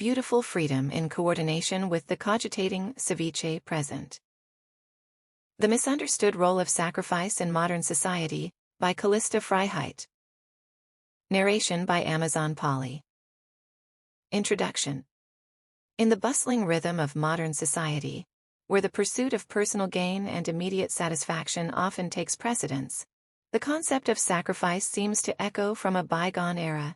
beautiful freedom in coordination with the Cogitating Ceviché present. The Misunderstood Role of Sacrifice in Modern Society, by Callista Freiheit. Narration by Amazon Polly. Introduction. In the bustling rhythm of modern society, where the pursuit of personal gain and immediate satisfaction often takes precedence, the concept of sacrifice seems to echo from a bygone era.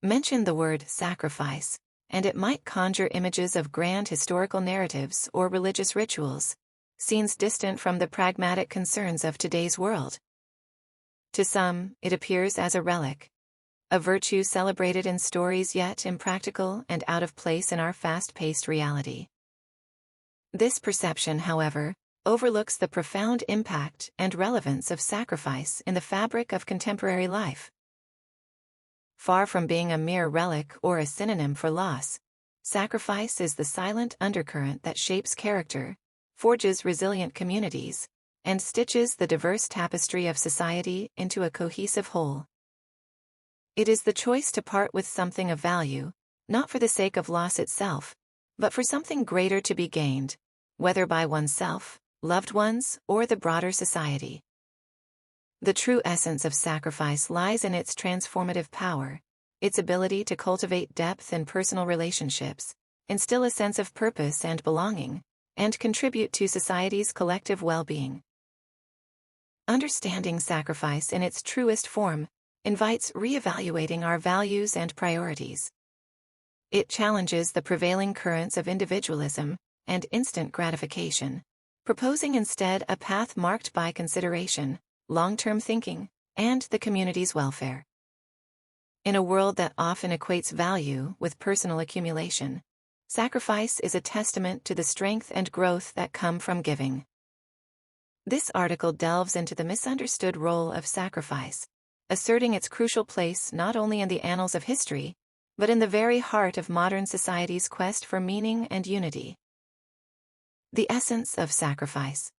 Mention the word sacrifice, and it might conjure images of grand historical narratives or religious rituals, scenes distant from the pragmatic concerns of today's world. To some, it appears as a relic, a virtue celebrated in stories yet impractical and out of place in our fast-paced reality. This perception, however, overlooks the profound impact and relevance of sacrifice in the fabric of contemporary life. Far from being a mere relic or a synonym for loss, sacrifice is the silent undercurrent that shapes character, forges resilient communities, and stitches the diverse tapestry of society into a cohesive whole. It is the choice to part with something of value, not for the sake of loss itself, but for something greater to be gained, whether by oneself, loved ones, or the broader society. The true essence of sacrifice lies in its transformative power, its ability to cultivate depth in personal relationships, instill a sense of purpose and belonging, and contribute to society's collective well-being. Understanding sacrifice in its truest form invites re-evaluating our values and priorities. It challenges the prevailing currents of individualism and instant gratification, proposing instead a path marked by consideration, long-term thinking, and the community's welfare. In a world that often equates value with personal accumulation, sacrifice is a testament to the strength and growth that come from giving. This article delves into the misunderstood role of sacrifice, asserting its crucial place not only in the annals of history, but in the very heart of modern society's quest for meaning and unity. The essence of sacrifice.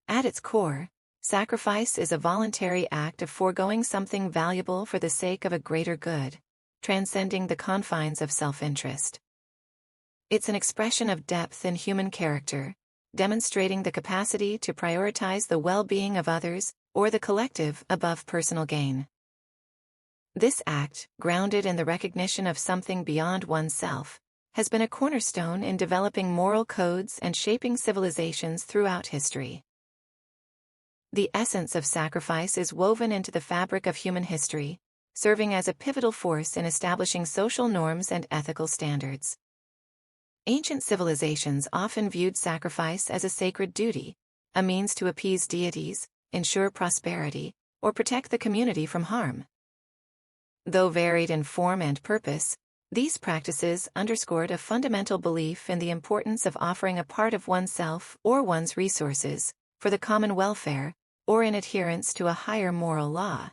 At its core, sacrifice is a voluntary act of foregoing something valuable for the sake of a greater good, transcending the confines of self-interest. It's an expression of depth in human character, demonstrating the capacity to prioritize the well-being of others or the collective above personal gain. This act, grounded in the recognition of something beyond oneself, has been a cornerstone in developing moral codes and shaping civilizations throughout history. The essence of sacrifice is woven into the fabric of human history, serving as a pivotal force in establishing social norms and ethical standards. Ancient civilizations often viewed sacrifice as a sacred duty, a means to appease deities, ensure prosperity, or protect the community from harm. Though varied in form and purpose, these practices underscored a fundamental belief in the importance of offering a part of oneself or one's resources for the common welfare, or in adherence to a higher moral law.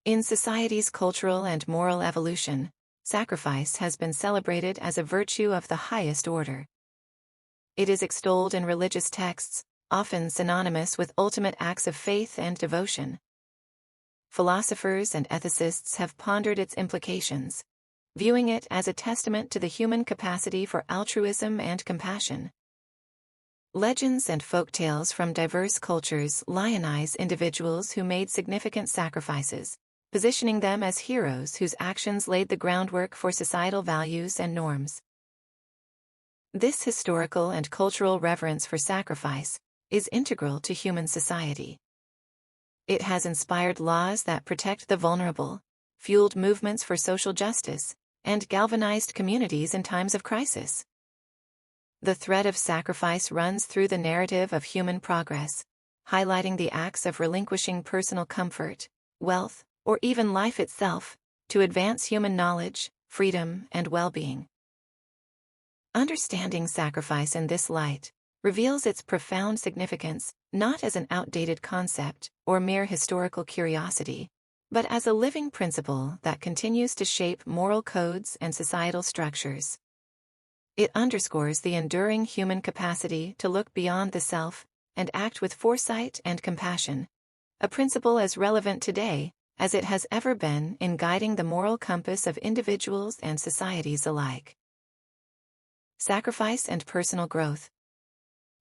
In society's cultural and moral evolution, sacrifice has been celebrated as a virtue of the highest order. It is extolled in religious texts, often synonymous with ultimate acts of faith and devotion. Philosophers and ethicists have pondered its implications, viewing it as a testament to the human capacity for altruism and compassion. Legends and folktales from diverse cultures lionize individuals who made significant sacrifices, positioning them as heroes whose actions laid the groundwork for societal values and norms. This historical and cultural reverence for sacrifice is integral to human society. It has inspired laws that protect the vulnerable, fueled movements for social justice, and galvanized communities in times of crisis. The thread of sacrifice runs through the narrative of human progress, highlighting the acts of relinquishing personal comfort, wealth, or even life itself, to advance human knowledge, freedom, and well-being. Understanding sacrifice in this light reveals its profound significance, not as an outdated concept or mere historical curiosity, but as a living principle that continues to shape moral codes and societal structures. It underscores the enduring human capacity to look beyond the self and act with foresight and compassion, a principle as relevant today as it has ever been in guiding the moral compass of individuals and societies alike. Sacrifice and personal growth.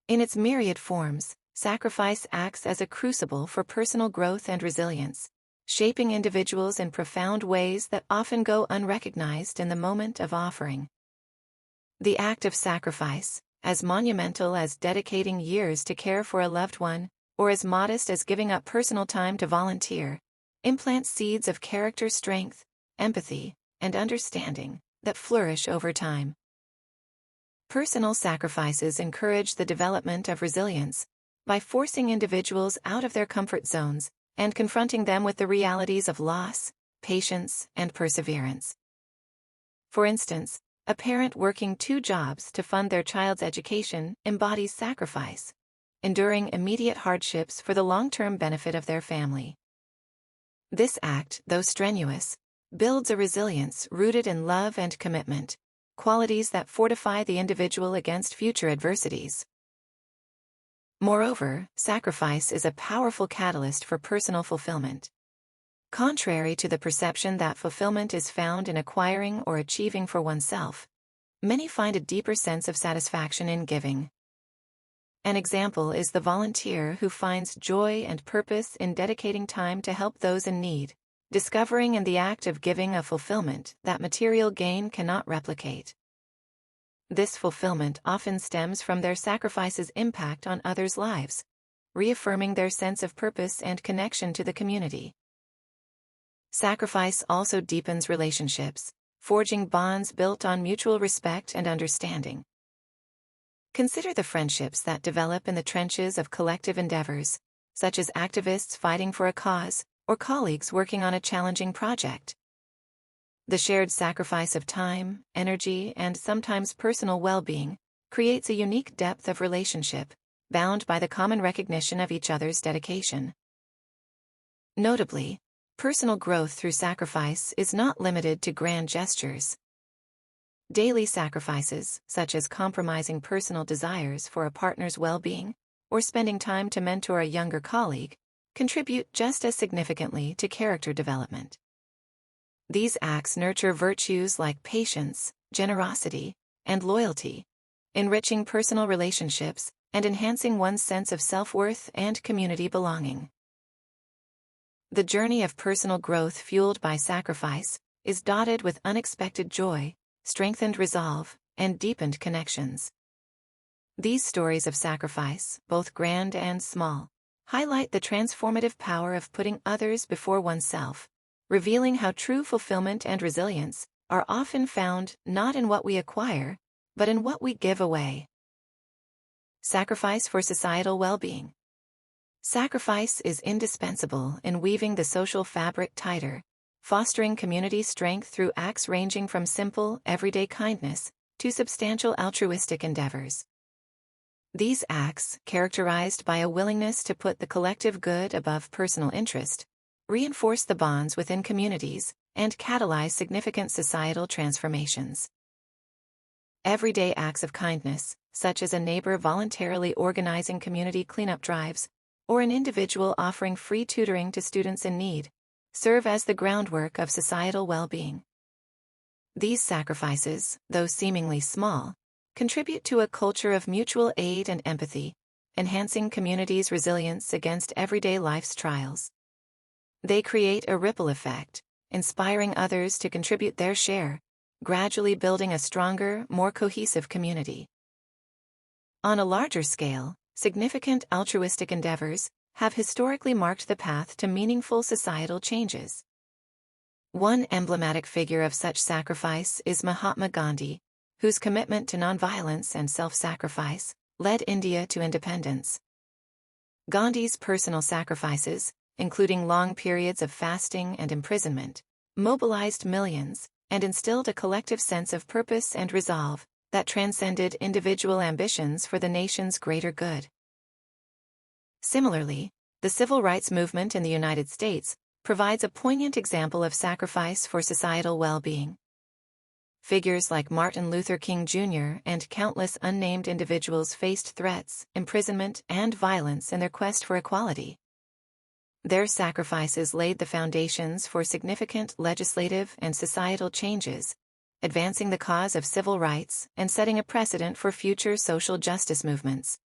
In its myriad forms, sacrifice acts as a crucible for personal growth and resilience, shaping individuals in profound ways that often go unrecognized in the moment of offering. The act of sacrifice, as monumental as dedicating years to care for a loved one, or as modest as giving up personal time to volunteer, implants seeds of character strength, empathy, and understanding that flourish over time. Personal sacrifices encourage the development of resilience by forcing individuals out of their comfort zones and confronting them with the realities of loss, patience, and perseverance. For instance, a parent working 2 jobs to fund their child's education embodies sacrifice, enduring immediate hardships for the long-term benefit of their family. This act, though strenuous, builds a resilience rooted in love and commitment, qualities that fortify the individual against future adversities. Moreover, sacrifice is a powerful catalyst for personal fulfillment. Contrary to the perception that fulfillment is found in acquiring or achieving for oneself, many find a deeper sense of satisfaction in giving. An example is the volunteer who finds joy and purpose in dedicating time to help those in need, discovering in the act of giving a fulfillment that material gain cannot replicate. This fulfillment often stems from their sacrifice's impact on others' lives, reaffirming their sense of purpose and connection to the community. Sacrifice also deepens relationships, forging bonds built on mutual respect and understanding. Consider the friendships that develop in the trenches of collective endeavors, such as activists fighting for a cause, or colleagues working on a challenging project. The shared sacrifice of time, energy, and sometimes personal well-being creates a unique depth of relationship, bound by the common recognition of each other's dedication. Notably, personal growth through sacrifice is not limited to grand gestures. Daily sacrifices, such as compromising personal desires for a partner's well-being, or spending time to mentor a younger colleague, contribute just as significantly to character development. These acts nurture virtues like patience, generosity, and loyalty, enriching personal relationships and enhancing one's sense of self-worth and community belonging. The journey of personal growth fueled by sacrifice is dotted with unexpected joy, strengthened resolve, and deepened connections. These stories of sacrifice, both grand and small, highlight the transformative power of putting others before oneself, revealing how true fulfillment and resilience are often found not in what we acquire, but in what we give away. Sacrifice for societal well-being. Sacrifice is indispensable in weaving the social fabric tighter, fostering community strength through acts ranging from simple, everyday kindness to substantial altruistic endeavors. These acts, characterized by a willingness to put the collective good above personal interest, reinforce the bonds within communities and catalyze significant societal transformations. Everyday acts of kindness, such as a neighbor voluntarily organizing community cleanup drives, or an individual offering free tutoring to students in need, serve as the groundwork of societal well-being. These sacrifices, though seemingly small, contribute to a culture of mutual aid and empathy, enhancing communities' resilience against everyday life's trials. They create a ripple effect, inspiring others to contribute their share, gradually building a stronger, more cohesive community. On a larger scale, significant altruistic endeavors have historically marked the path to meaningful societal changes. One emblematic figure of such sacrifice is Mahatma Gandhi, whose commitment to nonviolence and self-sacrifice led India to independence. Gandhi's personal sacrifices, including long periods of fasting and imprisonment, mobilized millions and instilled a collective sense of purpose and resolve that transcended individual ambitions for the nation's greater good. Similarly, the civil rights movement in the United States provides a poignant example of sacrifice for societal well-being. Figures like Martin Luther King Jr. and countless unnamed individuals faced threats, imprisonment, and violence in their quest for equality. Their sacrifices laid the foundations for significant legislative and societal changes, advancing the cause of civil rights and setting a precedent for future social justice movements.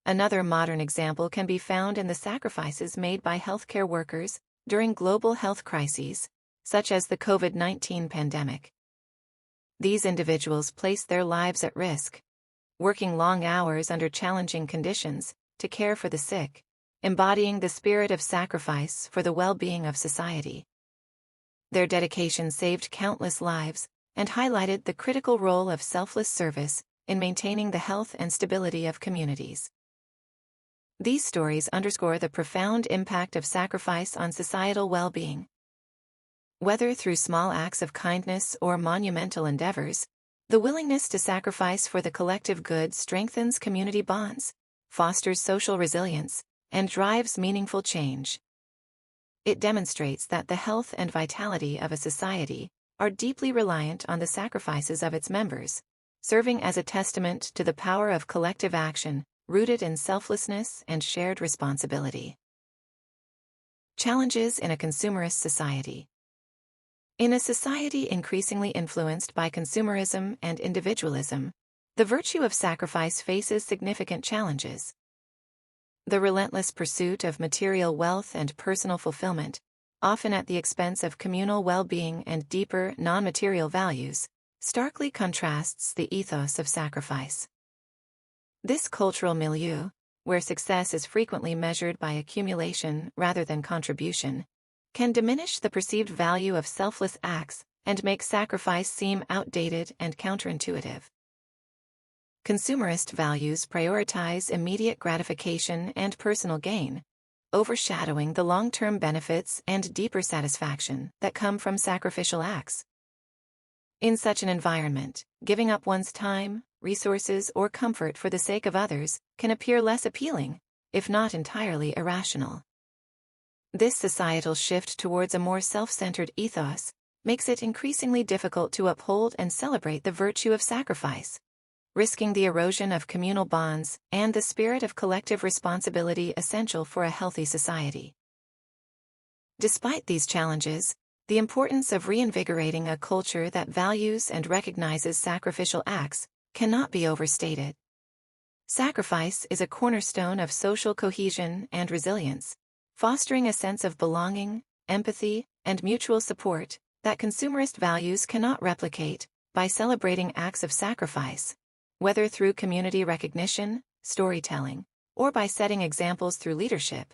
Another modern example can be found in the sacrifices made by healthcare workers during global health crises, such as the COVID-19 pandemic. These individuals placed their lives at risk, working long hours under challenging conditions to care for the sick, embodying the spirit of sacrifice for the well-being of society. Their dedication saved countless lives and highlighted the critical role of selfless service in maintaining the health and stability of communities. These stories underscore the profound impact of sacrifice on societal well-being. Whether through small acts of kindness or monumental endeavors, the willingness to sacrifice for the collective good strengthens community bonds, fosters social resilience, and drives meaningful change. It demonstrates that the health and vitality of a society are deeply reliant on the sacrifices of its members, serving as a testament to the power of collective action rooted in selflessness and shared responsibility. Challenges in a consumerist society. In a society increasingly influenced by consumerism and individualism, the virtue of sacrifice faces significant challenges. The relentless pursuit of material wealth and personal fulfillment, often at the expense of communal well-being and deeper non-material values, starkly contrasts the ethos of sacrifice. This cultural milieu, where success is frequently measured by accumulation rather than contribution, can diminish the perceived value of selfless acts and make sacrifice seem outdated and counterintuitive. Consumerist values prioritize immediate gratification and personal gain, overshadowing the long-term benefits and deeper satisfaction that come from sacrificial acts. In such an environment, giving up one's time, resources, or comfort for the sake of others can appear less appealing, if not entirely irrational. This societal shift towards a more self-centered ethos makes it increasingly difficult to uphold and celebrate the virtue of sacrifice, risking the erosion of communal bonds and the spirit of collective responsibility essential for a healthy society. Despite these challenges, the importance of reinvigorating a culture that values and recognizes sacrificial acts cannot be overstated. Sacrifice is a cornerstone of social cohesion and resilience, fostering a sense of belonging, empathy, and mutual support that consumerist values cannot replicate. By celebrating acts of sacrifice, whether through community recognition, storytelling, or by setting examples through leadership,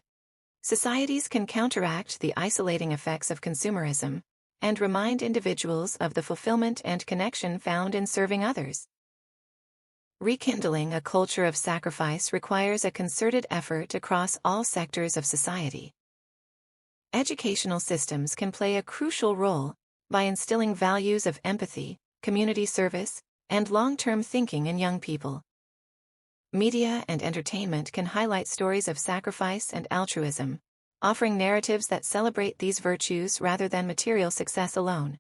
societies can counteract the isolating effects of consumerism and remind individuals of the fulfillment and connection found in serving others. Rekindling a culture of sacrifice requires a concerted effort across all sectors of society. Educational systems can play a crucial role by instilling values of empathy, community service, and long-term thinking in young people. Media and entertainment can highlight stories of sacrifice and altruism, offering narratives that celebrate these virtues rather than material success alone.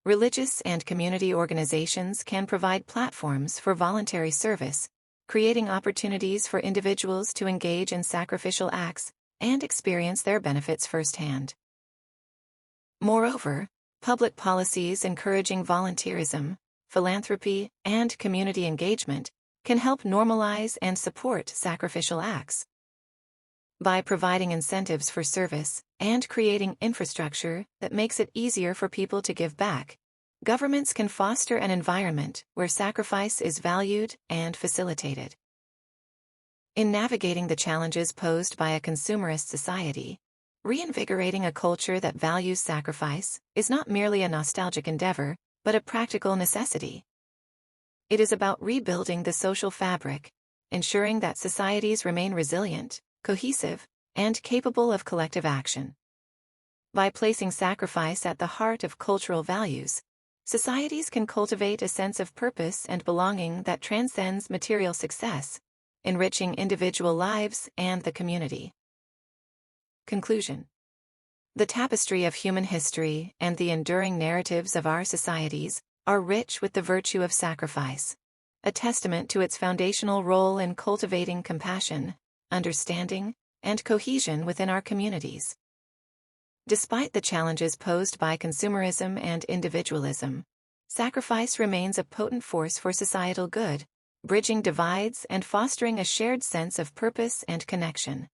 Religious and community organizations can provide platforms for voluntary service, creating opportunities for individuals to engage in sacrificial acts and experience their benefits firsthand. Moreover, public policies encouraging volunteerism, philanthropy, and community engagement can help normalize and support sacrificial acts. By providing incentives for service and creating infrastructure that makes it easier for people to give back, governments can foster an environment where sacrifice is valued and facilitated. In navigating the challenges posed by a consumerist society, reinvigorating a culture that values sacrifice is not merely a nostalgic endeavor, but a practical necessity. It is about rebuilding the social fabric, ensuring that societies remain resilient, cohesive, and capable of collective action. By placing sacrifice at the heart of cultural values, societies can cultivate a sense of purpose and belonging that transcends material success, enriching individual lives and the community. Conclusion. The tapestry of human history and the enduring narratives of our societies are rich with the virtue of sacrifice, a testament to its foundational role in cultivating compassion, understanding, and cohesion within our communities. Despite the challenges posed by consumerism and individualism, sacrifice remains a potent force for societal good, bridging divides and fostering a shared sense of purpose and connection.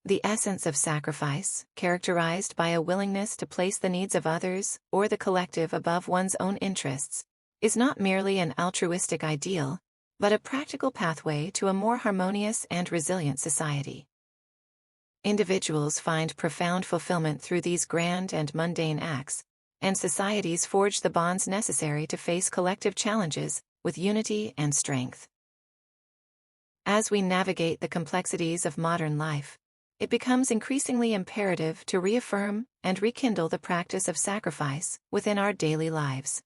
The essence of sacrifice, characterized by a willingness to place the needs of others or the collective above one's own interests, is not merely an altruistic ideal, but a practical pathway to a more harmonious and resilient society. Individuals find profound fulfillment through these grand and mundane acts, and societies forge the bonds necessary to face collective challenges with unity and strength. As we navigate the complexities of modern life, it becomes increasingly imperative to reaffirm and rekindle the practice of sacrifice within our daily lives.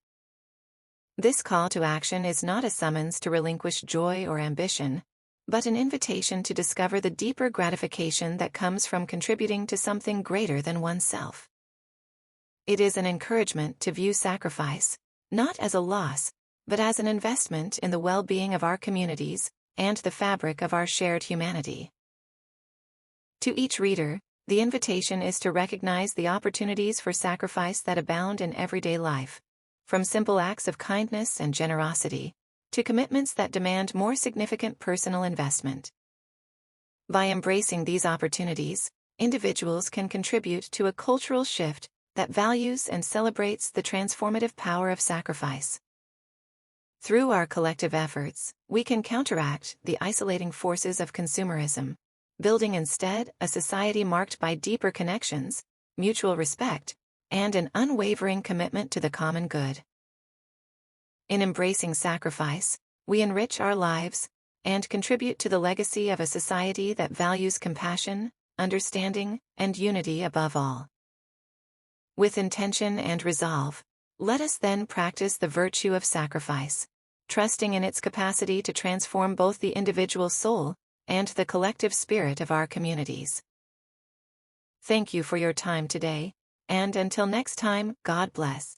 This call to action is not a summons to relinquish joy or ambition, but an invitation to discover the deeper gratification that comes from contributing to something greater than oneself. It is an encouragement to view sacrifice, not as a loss, but as an investment in the well-being of our communities and the fabric of our shared humanity. To each reader, the invitation is to recognize the opportunities for sacrifice that abound in everyday life, from simple acts of kindness and generosity to commitments that demand more significant personal investment. By embracing these opportunities, individuals can contribute to a cultural shift that values and celebrates the transformative power of sacrifice. Through our collective efforts, we can counteract the isolating forces of consumerism, building instead a society marked by deeper connections, mutual respect, and an unwavering commitment to the common good. In embracing sacrifice, we enrich our lives and contribute to the legacy of a society that values compassion, understanding, and unity above all. With intention and resolve, let us then practice the virtue of sacrifice, trusting in its capacity to transform both the individual soul and the collective spirit of our communities. Thank you for your time today, and until next time, God bless.